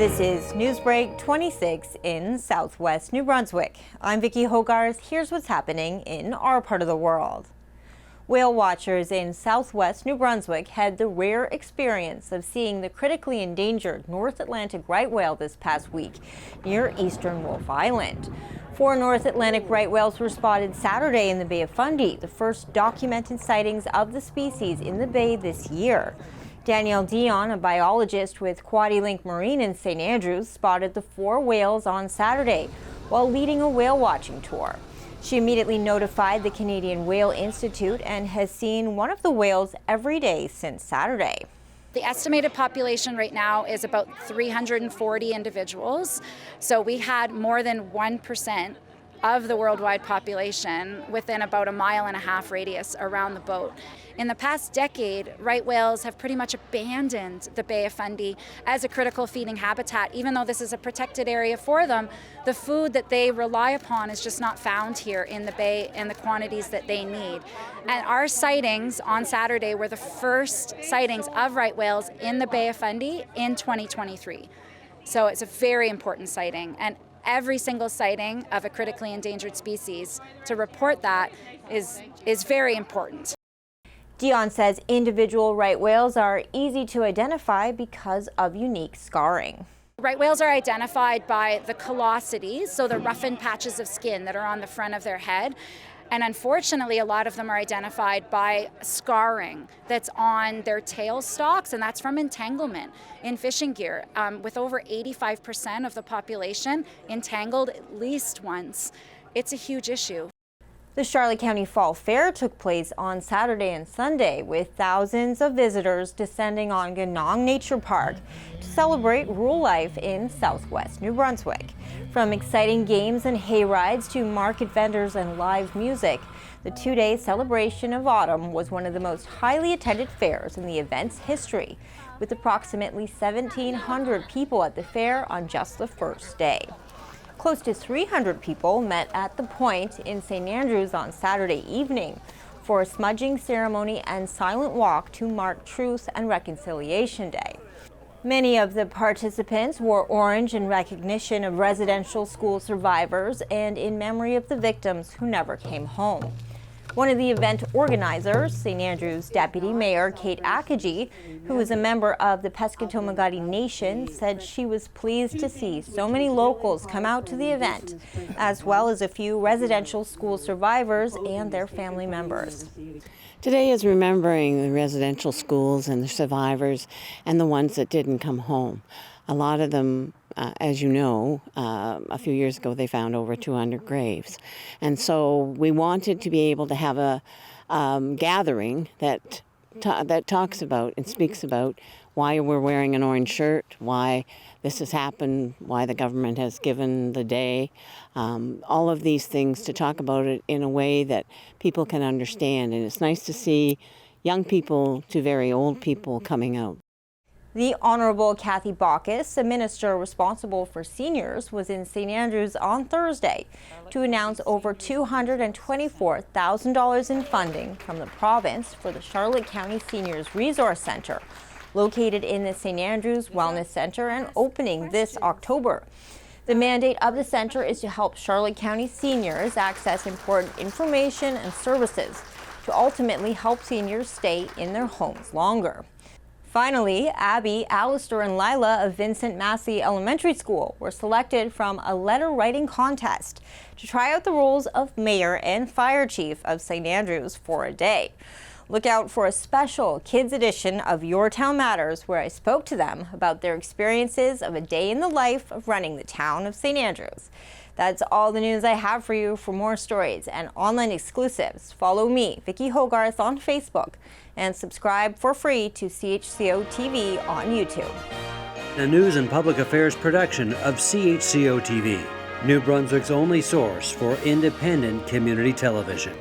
This is Newsbreak 26 in southwest New Brunswick. I'm Vicki Hogarth. Here's what's happening in our part of the world. Whale watchers in southwest New Brunswick had the rare experience of seeing the critically endangered North Atlantic right whale this past week near eastern Wolfe Island. 4 North Atlantic right whales were spotted Saturday in the Bay of Fundy, the first documented sightings of the species in the bay this year. Danielle Dion, a biologist with QuadiLink Marine in St. Andrews, spotted the 4 whales on Saturday while leading a whale watching tour. She immediately notified the Canadian Whale Institute and has seen one of the whales every day since Saturday. The estimated population right now is about 340 individuals. So we had more than 1% of the worldwide population within about a 1.5 mile radius around the boat. In the past decade, right whales have pretty much abandoned the Bay of Fundy as a critical feeding habitat. Even though this is a protected area for them, the food that they rely upon is just not found here in the bay in the quantities that they need. And our sightings on Saturday were the first sightings of right whales in the Bay of Fundy in 2023. So it's a very important sighting. And every single sighting of a critically endangered species, to report that is very important. Dion says individual right whales are easy to identify because of unique scarring. Right whales are identified by the callosities, so the roughened patches of skin that are on the front of their head. And unfortunately, a lot of them are identified by scarring that's on their tail stalks, and that's from entanglement in fishing gear. With over 85% of the population entangled at least once, it's a huge issue. The Charlotte County Fall Fair took place on Saturday and Sunday, with thousands of visitors descending on Ganong Nature Park to celebrate rural life in southwest New Brunswick. From exciting games and hay rides to market vendors and live music, the 2-day celebration of autumn was one of the most highly attended fairs in the event's history, with approximately 1,700 people at the fair on just the first day. Close to 300 people met at the Point in St. Andrews on Saturday evening for a smudging ceremony and silent walk to mark Truth and Reconciliation Day. Many of the participants wore orange in recognition of residential school survivors and in memory of the victims who never came home. One of the event organizers, St. Andrews Deputy Mayor Kate Akagi, who is a member of the Pescatomagotti Nation, said she was pleased to see so many locals come out to the event, as well as a few residential school survivors and their family members. Today is remembering the residential schools and the survivors and the ones that didn't come home. A lot of them, as you know, a few years ago they found over 200 graves. And so we wanted to be able to have a gathering that talks about and speaks about why we're wearing an orange shirt, why this has happened, why the government has given the day, all of these things, to talk about it in a way that people can understand. And it's nice to see young people to very old people coming out. The Honorable Kathy Baucus, a minister responsible for seniors, was in St. Andrews on Thursday to announce over $224,000 in funding from the province for the Charlotte County Seniors Resource Center, located in the St. Andrews Wellness Center and opening this October. The mandate of the center is to help Charlotte County seniors access important information and services to ultimately help seniors stay in their homes longer. Finally, Abby, Alistair, and Lila of Vincent Massey Elementary School were selected from a letter writing contest to try out the roles of mayor and fire chief of St. Andrews for a day. Look out for a special kids edition of Your Town Matters, where I spoke to them about their experiences of a day in the life of running the town of St. Andrews. That's all the news I have for you. For more stories and online exclusives, follow me, Vicki Hogarth, on Facebook and subscribe for free to CHCO TV on YouTube. A news and public affairs production of CHCO TV, New Brunswick's only source for independent community television.